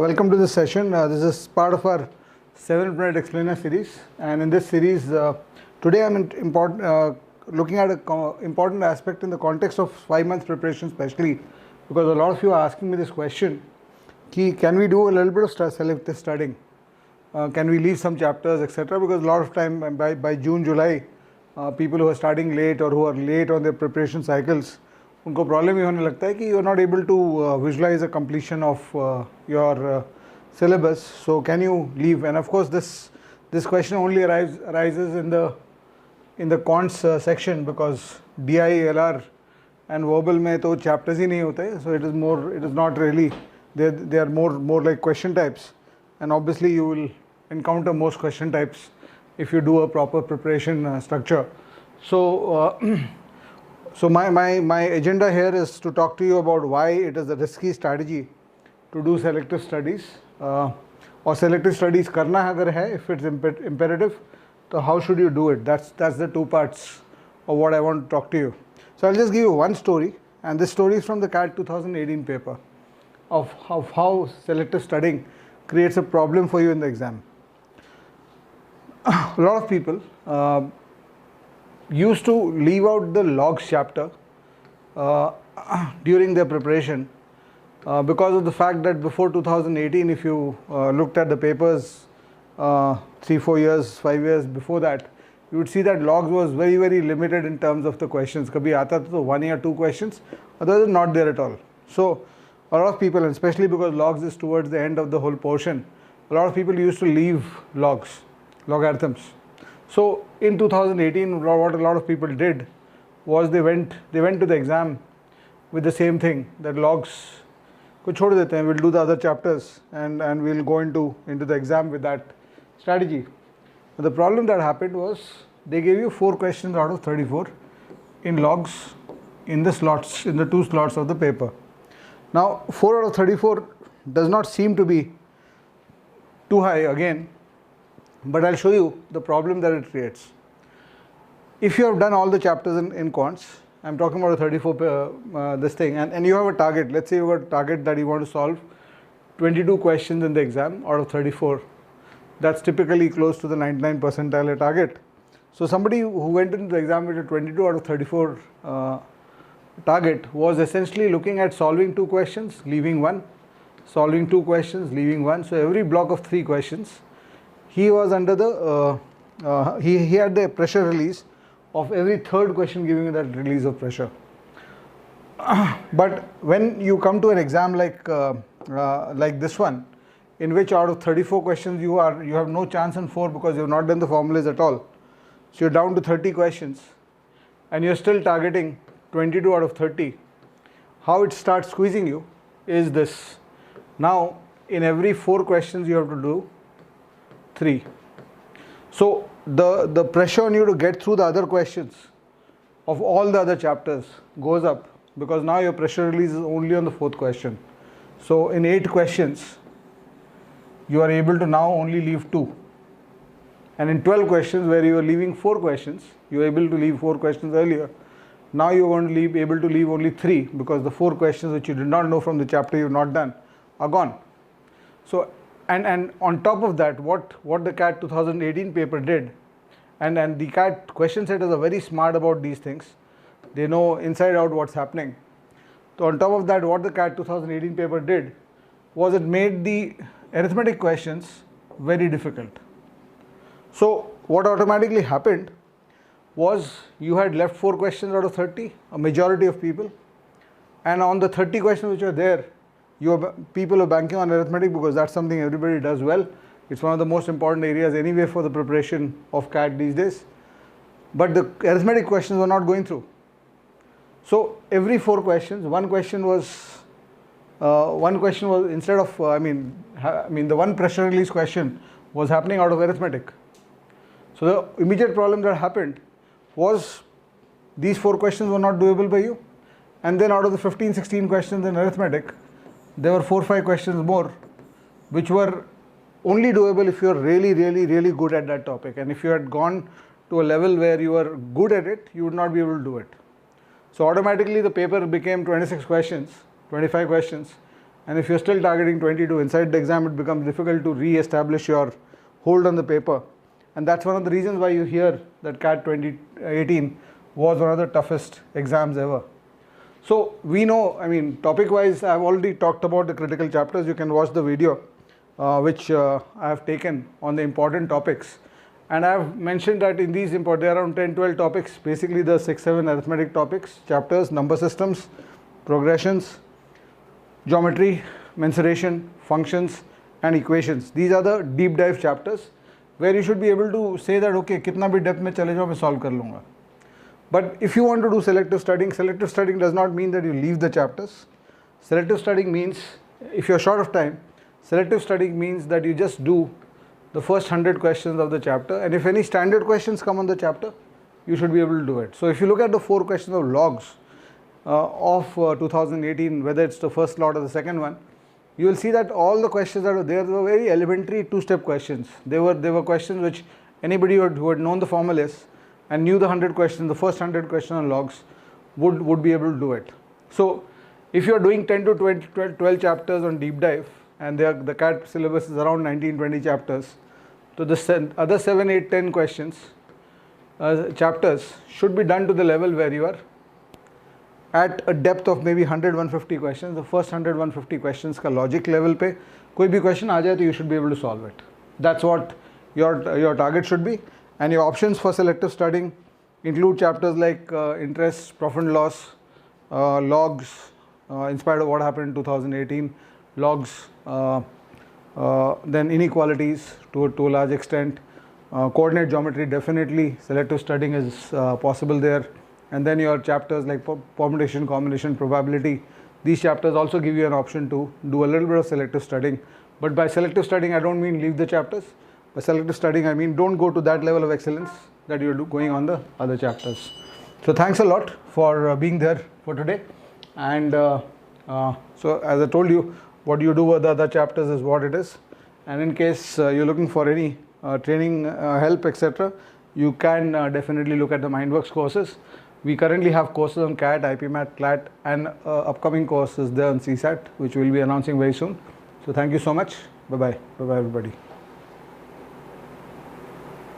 Welcome to this session. This is part of our 7-minute explainer series, and in this series today I'm looking at an important aspect in the context of 5 months preparation, especially because a lot of you are asking me this question: can we do a little bit of selective studying? Can we leave some chapters, etc.? Because a lot of time by June, July, people who are starting late or who are late on their preparation cycles, उनको problem ये होने लगता है कि you are not able to visualize a completion of your syllabus. So can you leave? And of course this question only arises in the cons section, because DI, LR and verbal में तो chapters ही नहीं होते, so it is not really, they are more like question types, and obviously you will encounter most question types if you do a proper preparation structure. So my agenda here is to talk to you about why it is a risky strategy to do selective studies, or selective studies करना अगर है, if it's imperative, so how should you do it? That's the two parts of what I want to talk to you. So I'll just give you one story, and this story is from the CAT 2018 paper of how selective studying creates a problem for you in the exam. A lot of people used to leave out the logs chapter during their preparation because of the fact that before 2018, if you looked at the papers 3-4 years, 5 years before that, you would see that logs was very limited in terms of the questions. Kabhi aata tha to 1 or 2 questions, otherwise not there at all. So a lot of people, and especially because logs is towards the end of the whole portion, a lot of people used to leave logarithms. So in 2018, what a lot of people did was they went to the exam with the same thing, that logs ko chhod dete hain, we'll do the other chapters and we'll go into the exam with that strategy. But the problem that happened was they gave you 4 questions out of 34 in logs in the 2 slots of the paper. Now 4 out of 34 does not seem to be too high again, but I'll show you the problem that it creates. If you have done all the chapters in quants, I'm talking about a 34 this thing, and you have a target. Let's say you have a target that you want to solve 22 questions in the exam out of 34. That's typically close to the 99th percentile target. So somebody who went into the exam with a 22 out of 34 target was essentially looking at solving 2 questions, leaving 1, solving 2 questions, leaving 1. So every block of 3 questions, he was under the he had the pressure release of every 3rd question, giving you that release of pressure. But when you come to an exam like this one, in which out of 34 questions you have no chance in 4 because you have not done the formulas at all, so you're down to 30 questions and you're still targeting 22 out of 30, how it starts squeezing you is this. Now in every 4 questions you have to do 3. So the pressure on you to get through the other questions of all the other chapters goes up, because now your pressure release is only on the 4th question. So in 8 questions you are able to now only leave 2, and in 12 questions where you are leaving 4 questions, you are able to leave 4 questions earlier. Now you are going to be able to leave only 3, because the 4 questions which you did not know from the chapter you have not done are gone. So and on top of that, what the CAT 2018 paper did, and the CAT question setters are very smart about these things, they know inside out what's happening. So on top of that, what the CAT 2018 paper did was it made the arithmetic questions very difficult. So what automatically happened was you had left 4 questions out of 30, a majority of people, and on the 30 questions which are there, people are banking on arithmetic because that's something everybody does well. It's one of the most important areas anyway for the preparation of CAT these days. But the arithmetic questions were not going through. So every 4 questions, one question was instead of the one pressure release question was happening out of arithmetic. So the immediate problem that happened was these 4 questions were not doable by you, and then out of the 15-16 questions in arithmetic, there were 4-5 questions more which were only doable if you are really good at that topic, and if you had gone to a level where you were good at it, you would not be able to do it. So automatically the paper became 26 questions, 25 questions, And if you're still targeting 22 inside the exam, it becomes difficult to re-establish your hold on the paper. And that's one of the reasons why you hear that CAT 2018 was one of the toughest exams ever. So we know, I mean, topic wise, I've already talked about the critical chapters. You can watch the video which I have taken on the important topics. And I've mentioned that in these there are around 10-12 topics, basically the 6-7 arithmetic topics, chapters, number systems, progressions, geometry, mensuration, functions and equations. These are the deep dive chapters where you should be able to say that, okay, kitna bhi depth mein chale jao, main solve kar lunga. But if you want to do selective studying does not mean that you leave the chapters. Selective studying means, if you're short of time, selective studying means that you just do the first 100 questions of the chapter, and if any standard questions come on the chapter, you should be able to do it. So if you look at the 4 questions of logs of 2018, whether it's the first lot or the second one, you will see that all the questions that were there were very elementary 2-step questions. They were questions which anybody who had known the formulas and knew the 100 questions, the first 100 questions on logs would be able to do it. So if you are doing 10 to 12 chapters on deep dive, and the CAT syllabus is around 19-20 chapters, so the other 7, 8, 10 questions, chapters should be done to the level where you are at a depth of maybe 100-150 questions. The first 100-150 questions ka logic level pe koi bhi question aa jaye to you should be able to solve it. That's what your target should be. And your options for selective studying include chapters like interest, profit and loss, logs, in spite of what happened in 2018, logs, then inequalities to a large extent, coordinate geometry, definitely selective studying is possible there. And then your chapters like permutation, combination, probability, these chapters also give you an option to do a little bit of selective studying. But by selective studying, I don't mean leave the chapters. By selective studying, I mean don't go to that level of excellence that you're going on the other chapters. So thanks a lot for being there for today. And so as I told you, what you do with the other chapters is what it is. And in case you're looking for any training help, etc., you can definitely look at the Mindworks courses. We currently have courses on CAT, IPMAT, CLAT, and upcoming courses there on CSAT, which we'll be announcing very soon. So thank you so much. Bye-bye. Bye-bye, everybody.